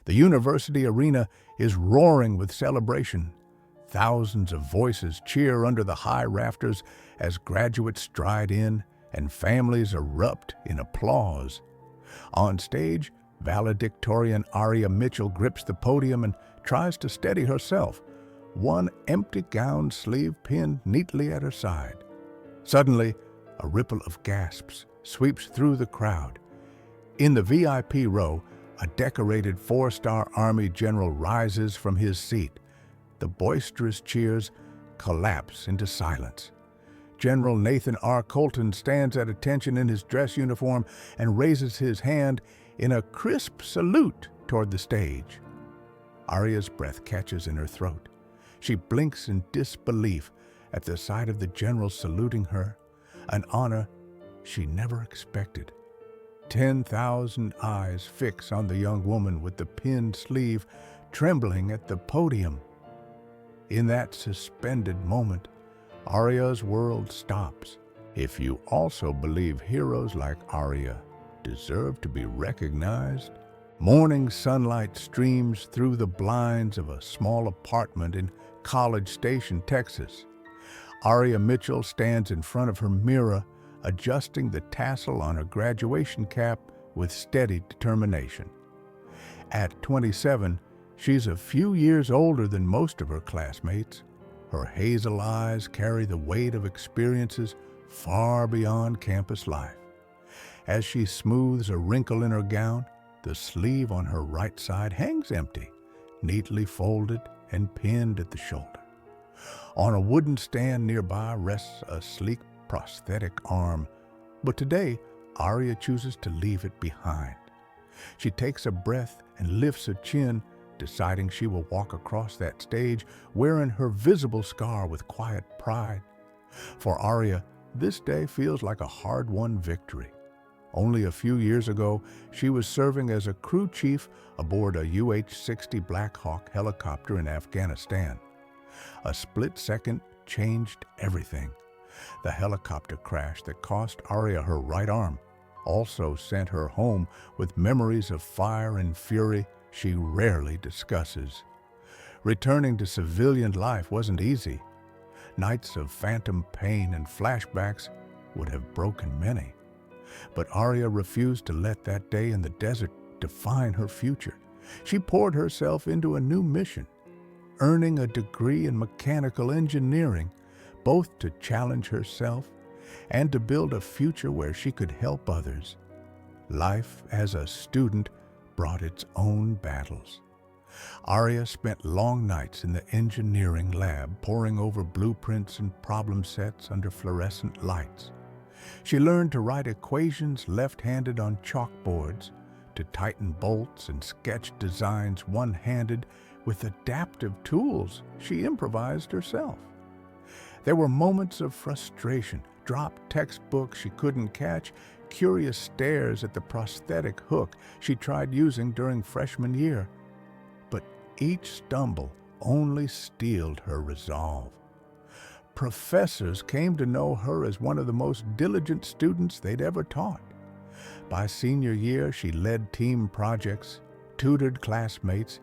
The university arena is roaring with celebration. Thousands of voices cheer under the high rafters as graduates stride in and families erupt in applause. On stage, valedictorian Aria Mitchell grips the podium and tries to steady herself, one empty gown sleeve pinned neatly at her side. Suddenly, a ripple of gasps sweeps through the crowd. In the VIP row, a decorated four-star Army general rises from his seat. The boisterous cheers collapse into silence. General Nathan R. Colton stands at attention in his dress uniform and raises his hand in a crisp salute toward the stage. Aria's breath catches in her throat. She blinks in disbelief at the sight of the general saluting her, an honor she never expected. 10,000 eyes fix on the young woman with the pinned sleeve, trembling at the podium. In that suspended moment, Aria's world stops. If you also believe heroes like Aria deserve to be recognized, morning sunlight streams through the blinds of a small apartment in College Station, Texas. Aria Mitchell stands in front of her mirror, adjusting the tassel on her graduation cap with steady determination. At 27, she's a few years older than most of her classmates. Her hazel eyes carry the weight of experiences far beyond campus life. As she smooths a wrinkle in her gown, the sleeve on her right side hangs empty, neatly folded and pinned at the shoulder. On a wooden stand nearby rests a sleek prosthetic arm, but today Aria chooses to leave it behind. She takes a breath and lifts her chin, deciding she will walk across that stage wearing her visible scar with quiet pride. For Aria, this day feels like a hard-won victory. Only a few years ago, she was serving as a crew chief aboard a UH-60 Black Hawk helicopter in Afghanistan. A split second changed everything. The helicopter crash that cost Aria her right arm also sent her home with memories of fire and fury she rarely discusses. Returning to civilian life wasn't easy. Nights of phantom pain and flashbacks would have broken many. But Aria refused to let that day in the desert define her future. She poured herself into a new mission, earning a degree in mechanical engineering, both to challenge herself and to build a future where she could help others. Life as a student brought its own battles. Aria spent long nights in the engineering lab, poring over blueprints and problem sets under fluorescent lights. She learned to write equations left-handed on chalkboards, to tighten bolts and sketch designs one-handed with adaptive tools she improvised herself. There were moments of frustration, dropped textbooks she couldn't catch, curious stares at the prosthetic hook she tried using during freshman year. But each stumble only steeled her resolve. Professors came to know her as one of the most diligent students they'd ever taught. By senior year, she led team projects, tutored classmates,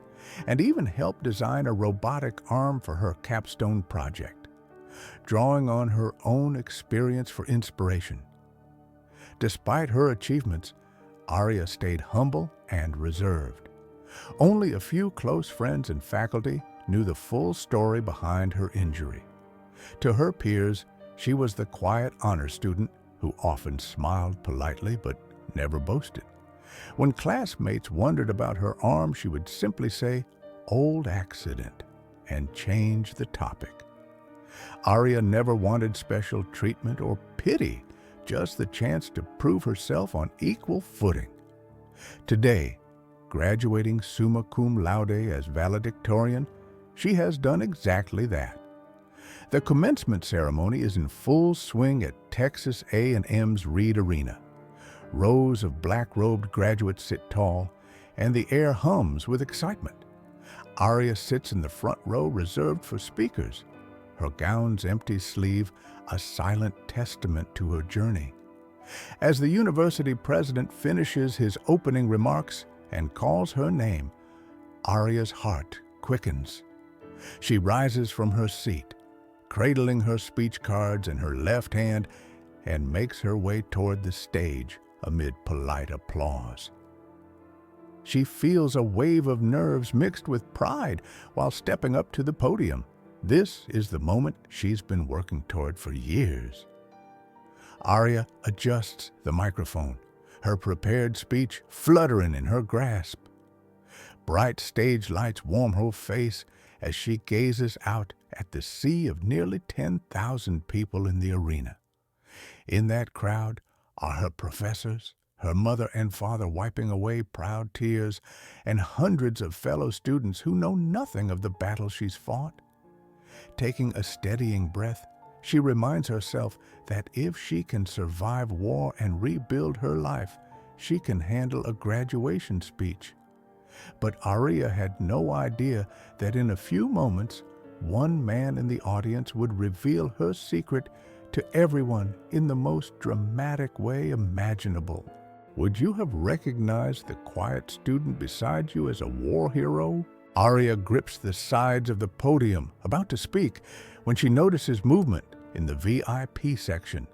and even helped design a robotic arm for her capstone project, drawing on her own experience for inspiration. Despite her achievements, Aria stayed humble and reserved. Only a few close friends and faculty knew the full story behind her injury. To her peers, she was the quiet honor student who often smiled politely but never boasted. When classmates wondered about her arm, she would simply say, "Old accident," and change the topic. Aria never wanted special treatment or pity, just the chance to prove herself on equal footing. Today, graduating summa cum laude as valedictorian, she has done exactly that. The commencement ceremony is in full swing at Texas A&M's Reed Arena. Rows of black-robed graduates sit tall, and the air hums with excitement. Aria sits in the front row reserved for speakers, her gown's empty sleeve a silent testament to her journey. As the university president finishes his opening remarks and calls her name, Aria's heart quickens. She rises from her seat, cradling her speech cards in her left hand, and makes her way toward the stage amid polite applause. She feels a wave of nerves mixed with pride while stepping up to the podium. This is the moment she's been working toward for years. Aria adjusts the microphone, her prepared speech fluttering in her grasp. Bright stage lights warm her face as she gazes out at the sea of nearly 10,000 people in the arena. In that crowd are her professors, her mother and father wiping away proud tears, and hundreds of fellow students who know nothing of the battle she's fought. Taking a steadying breath, she reminds herself that if she can survive war and rebuild her life, she can handle a graduation speech. But Aria had no idea that in a few moments, one man in the audience would reveal her secret to everyone in the most dramatic way imaginable. Would you have recognized the quiet student beside you as a war hero? Aria grips the sides of the podium, about to speak, when she notices movement in the VIP section.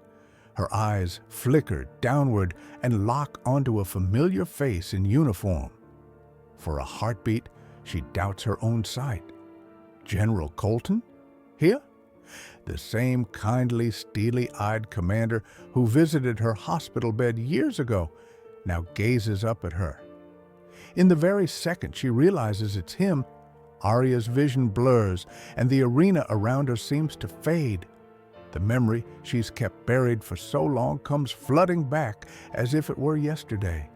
Her eyes flicker downward and lock onto a familiar face in uniform. For a heartbeat, she doubts her own sight. General Colton? Here? The same kindly, steely-eyed commander who visited her hospital bed years ago now gazes up at her. In the very second she realizes it's him, Aria's vision blurs and the arena around her seems to fade. The memory she's kept buried for so long comes flooding back as if it were yesterday.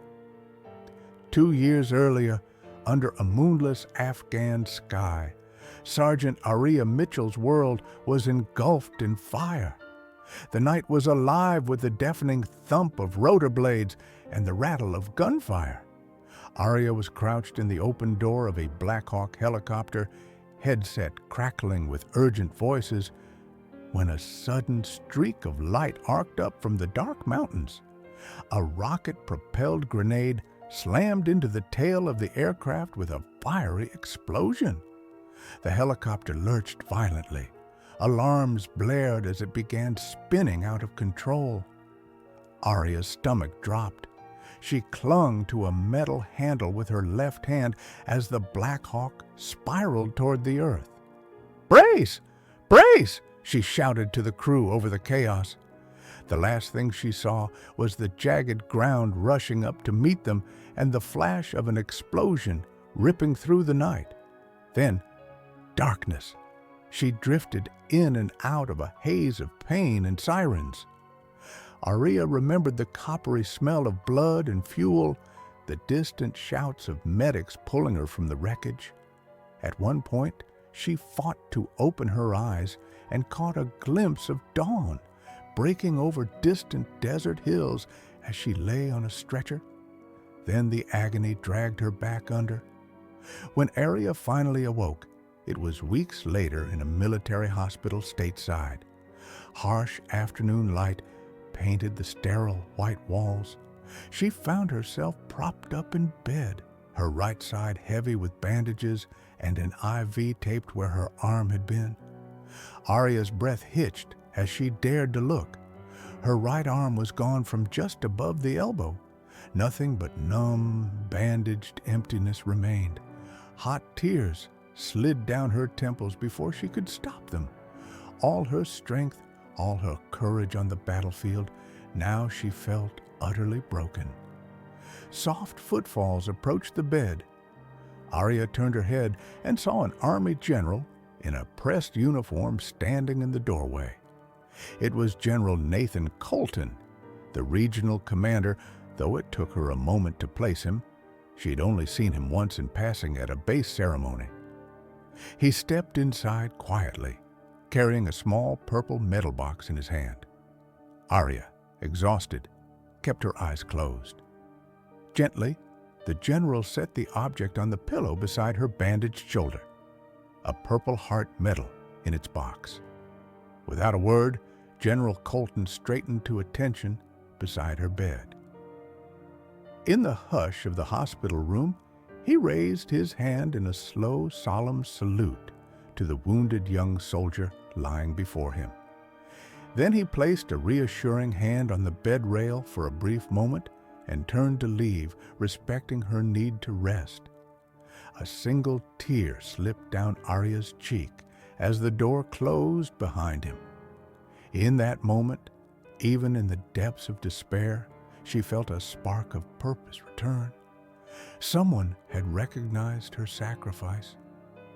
2 years earlier, under a moonless Afghan sky, Sergeant Aria Mitchell's world was engulfed in fire. The night was alive with the deafening thump of rotor blades and the rattle of gunfire. Aria was crouched in the open door of a Black Hawk helicopter, headset crackling with urgent voices, when a sudden streak of light arced up from the dark mountains. A rocket-propelled grenade slammed into the tail of the aircraft with a fiery explosion. The helicopter lurched violently. Alarms blared as it began spinning out of control. Aria's stomach dropped. She clung to a metal handle with her left hand as the Black Hawk spiraled toward the earth. "Brace! Brace!" she shouted to the crew over the chaos. The last thing she saw was the jagged ground rushing up to meet them and the flash of an explosion ripping through the night. Then, darkness. She drifted in and out of a haze of pain and sirens. Aria remembered the coppery smell of blood and fuel, the distant shouts of medics pulling her from the wreckage. At one point, she fought to open her eyes and caught a glimpse of dawn, breaking over distant desert hills as she lay on a stretcher. Then the agony dragged her back under. When Aria finally awoke, it was weeks later in a military hospital stateside. Harsh afternoon light painted the sterile white walls. She found herself propped up in bed, her right side heavy with bandages and an IV taped where her arm had been. Aria's breath hitched as she dared to look. Her right arm was gone from just above the elbow. Nothing but numb, bandaged emptiness remained. Hot tears slid down her temples before she could stop them. All her strength, all her courage on the battlefield, now she felt utterly broken. Soft footfalls approached the bed. Aria turned her head and saw an army general in a pressed uniform standing in the doorway. It was General Nathan Colton, the regional commander, though it took her a moment to place him. She'd only seen him once in passing at a base ceremony. He stepped inside quietly, carrying a small purple metal box in his hand. Aria, exhausted, kept her eyes closed. Gently, the general set the object on the pillow beside her bandaged shoulder, a Purple Heart medal in its box. Without a word, General Colton straightened to attention beside her bed. In the hush of the hospital room, He raised his hand in a slow, solemn salute to the wounded young soldier lying before him. Then he placed a reassuring hand on the bed rail for a brief moment and turned to leave, respecting her need to rest. A single tear slipped down Aria's cheek as the door closed behind him. In that moment, even in the depths of despair, she felt a spark of purpose return. Someone had recognized her sacrifice.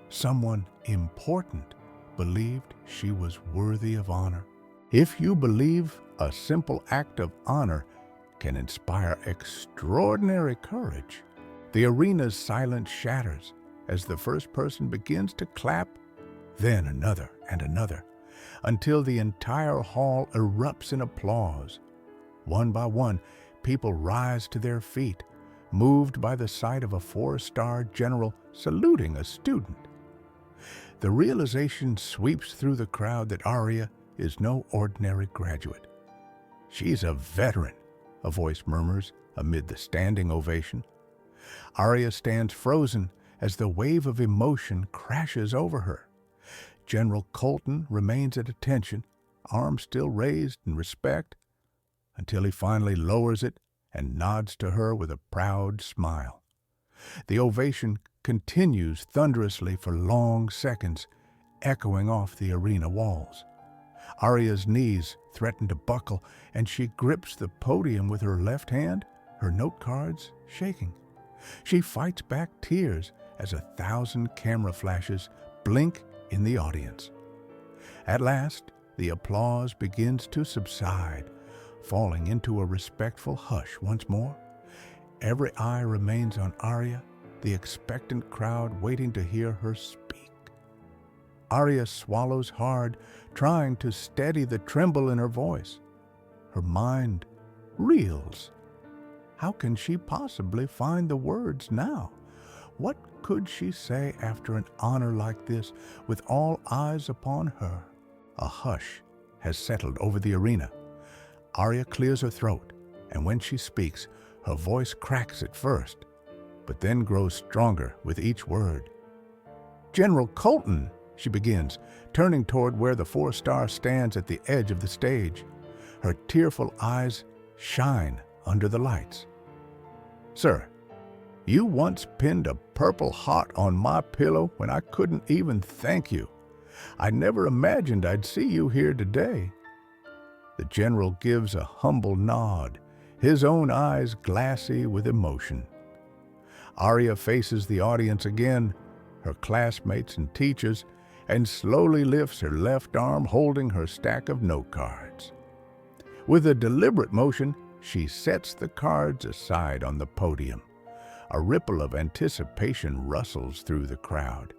Someone important believed she was worthy of honor. If you believe a simple act of honor can inspire extraordinary courage, the arena's silence shatters as the first person begins to clap, then another and another, until the entire hall erupts in applause. One by one, people rise to their feet, moved by the sight of a 4-star general saluting a student. The realization sweeps through the crowd that Aria is no ordinary graduate. "She's a veteran," a voice murmurs amid the standing ovation. Aria stands frozen as the wave of emotion crashes over her. General Colton remains at attention, arms still raised in respect, until he finally lowers it and nods to her with a proud smile. The ovation continues thunderously for long seconds, echoing off the arena walls. Aria's knees threaten to buckle, and she grips the podium with her left hand, her note cards shaking. She fights back tears as 1,000 camera flashes blink in the audience. At last, the applause begins to subside, falling into a respectful hush once more. Every eye remains on Aria, the expectant crowd waiting to hear her speak. Aria swallows hard, trying to steady the tremble in her voice. Her mind reels. How can she possibly find the words now? What could she say after an honor like this, with all eyes upon her? A hush has settled over the arena. Aria clears her throat, and when she speaks, her voice cracks at first, but then grows stronger with each word. "General Colton," she begins, turning toward where the 4-star stands at the edge of the stage. Her tearful eyes shine under the lights. "Sir, you once pinned a Purple Heart on my pillow when I couldn't even thank you. I never imagined I'd see you here today." The general gives a humble nod, his own eyes glassy with emotion. Aria faces the audience again, her classmates and teachers, and slowly lifts her left arm holding her stack of note cards. With a deliberate motion, she sets the cards aside on the podium. A ripple of anticipation rustles through the crowd.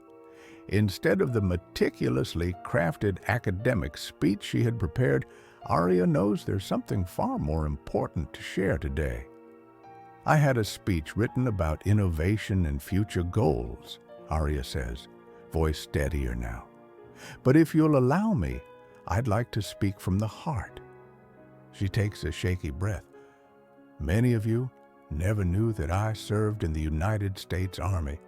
Instead of the meticulously crafted academic speech she had prepared, Aria knows there's something far more important to share today. "I had a speech written about innovation and future goals," Aria says, voice steadier now. "But if you'll allow me, I'd like to speak from the heart." She takes a shaky breath. "Many of you never knew that I served in the United States Army.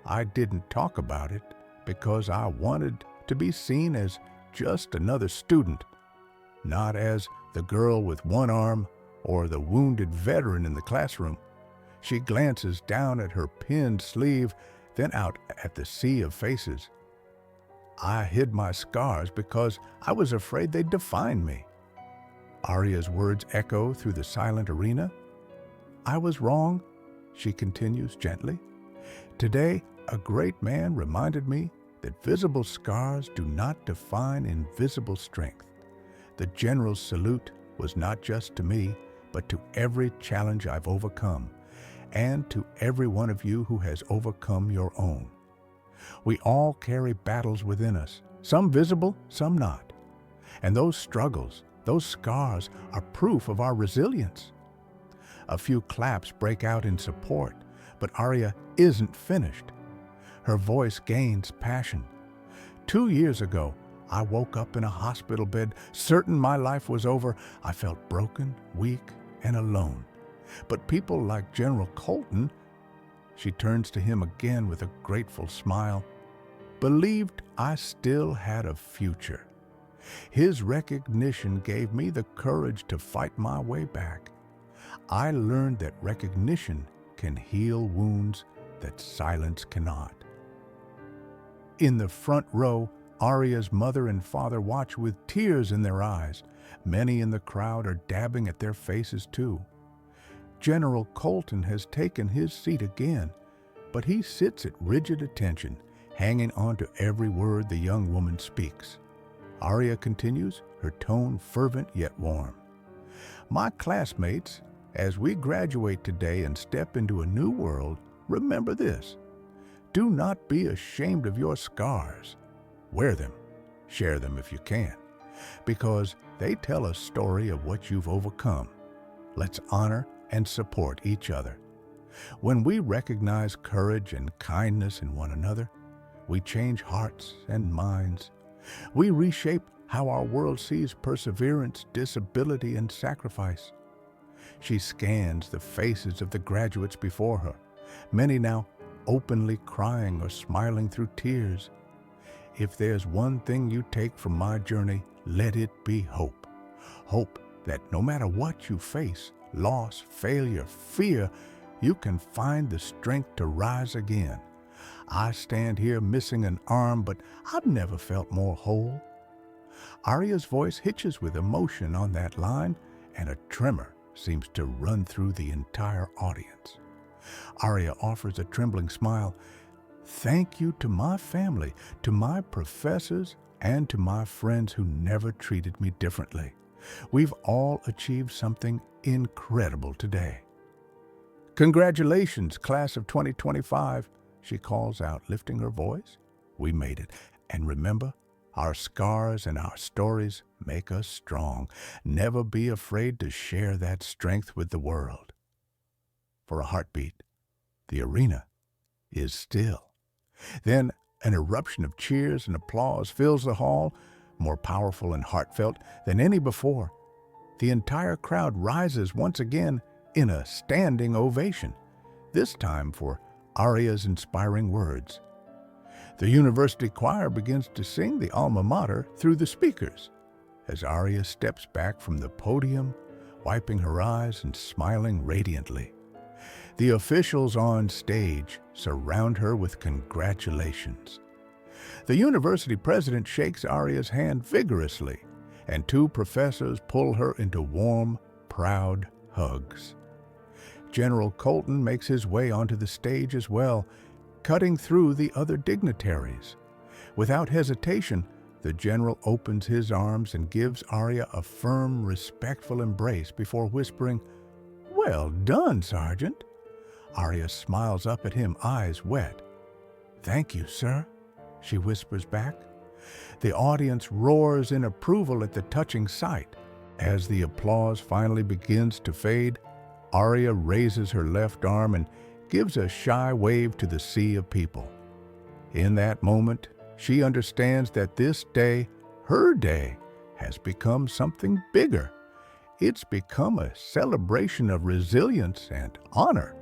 I didn't talk about it because I wanted to be seen as just another student, not as the girl with one arm or the wounded veteran in the classroom." She glances down at her pinned sleeve, then out at the sea of faces. "I hid my scars because I was afraid they'd define me." Aria's words echo through the silent arena. "I was wrong," she continues gently. "Today, a great man reminded me that visible scars do not define invisible strength." The general's salute was not just to me, but to every challenge I've overcome, and to every one of you who has overcome your own. We all carry battles within us, some visible, some not. And those struggles, those scars, are proof of our resilience. A few claps break out in support, but Aria isn't finished. Her voice gains passion. 2 years ago, I woke up in a hospital bed, certain my life was over. I felt broken, weak, and alone. But people like General Colton, She turns to him again with a grateful smile. Believed I still had a future. His recognition gave me the courage to fight my way back. I learned that recognition can heal wounds that silence cannot. In the front row, Aria's mother and father watch with tears in their eyes. Many in the crowd are dabbing at their faces too. General Colton has taken his seat again, but he sits at rigid attention, hanging on to every word the young woman speaks. Aria continues, her tone fervent yet warm. My classmates, as we graduate today and step into a new world, remember this. Do not be ashamed of your scars. Wear them, share them if you can, because they tell a story of what you've overcome. Let's honor and support each other. When we recognize courage and kindness in one another, we change hearts and minds. We reshape how our world sees perseverance, disability, and sacrifice. She scans the faces of the graduates before her, many now openly crying or smiling through tears. If there's one thing you take from my journey, let it be hope. Hope that no matter what you face, loss, failure, fear, you can find the strength to rise again. I stand here missing an arm, but I've never felt more whole. Aria's voice hitches with emotion on that line, and a tremor seems to run through the entire audience. Aria offers a trembling smile. Thank you to my family, to my professors, and to my friends who never treated me differently. We've all achieved something incredible today. Congratulations, class of 2025, she calls out, lifting her voice. We made it. And remember, our scars and our stories make us strong. Never be afraid to share that strength with the world. For a heartbeat, the arena is still. Then an eruption of cheers and applause fills the hall, more powerful and heartfelt than any before. The entire crowd rises once again in a standing ovation, this time for Aria's inspiring words. The university choir begins to sing the alma mater through the speakers as Aria steps back from the podium, wiping her eyes and smiling radiantly. The officials on stage surround her with congratulations. The university president shakes Aria's hand vigorously, and two professors pull her into warm, proud hugs. General Colton makes his way onto the stage as well, cutting through the other dignitaries. Without hesitation, the general opens his arms and gives Aria a firm, respectful embrace before whispering, "Well done, Sergeant." Aria smiles up at him, eyes wet. "Thank you, sir," she whispers back. The audience roars in approval at the touching sight. As the applause finally begins to fade, Aria raises her left arm and gives a shy wave to the sea of people. In that moment, she understands that this day, her day, has become something bigger. It's become a celebration of resilience and honor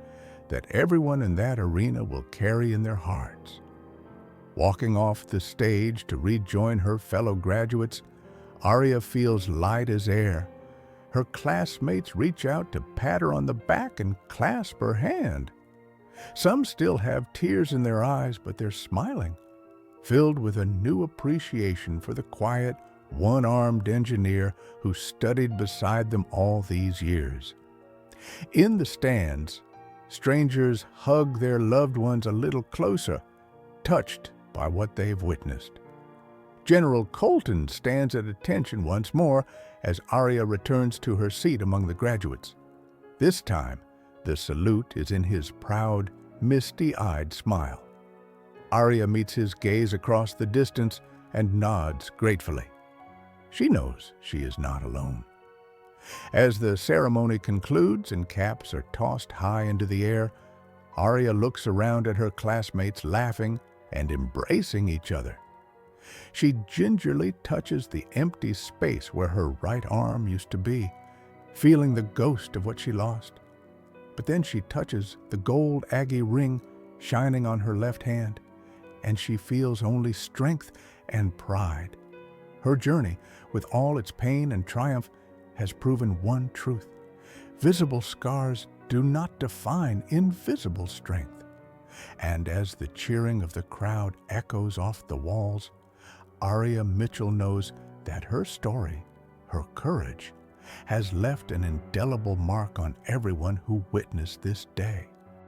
that everyone in that arena will carry in their hearts. Walking off the stage to rejoin her fellow graduates, Aria feels light as air. Her classmates reach out to pat her on the back and clasp her hand. Some still have tears in their eyes, but they're smiling, filled with a new appreciation for the quiet, one-armed engineer who studied beside them all these years. In the stands, strangers hug their loved ones a little closer, touched by what they've witnessed. General Colton stands at attention once more as Aria returns to her seat among the graduates. This time, the salute is in his proud, misty-eyed smile. Aria meets his gaze across the distance and nods gratefully. She knows she is not alone. As the ceremony concludes and caps are tossed high into the air, Aria looks around at her classmates laughing and embracing each other. She gingerly touches the empty space where her right arm used to be, feeling the ghost of what she lost. But then she touches the gold Aggie ring shining on her left hand, and she feels only strength and pride. Her journey, with all its pain and triumph, has proven one truth. Visible scars do not define invisible strength. And as the cheering of the crowd echoes off the walls, Aria Mitchell knows that her story, her courage, has left an indelible mark on everyone who witnessed this day.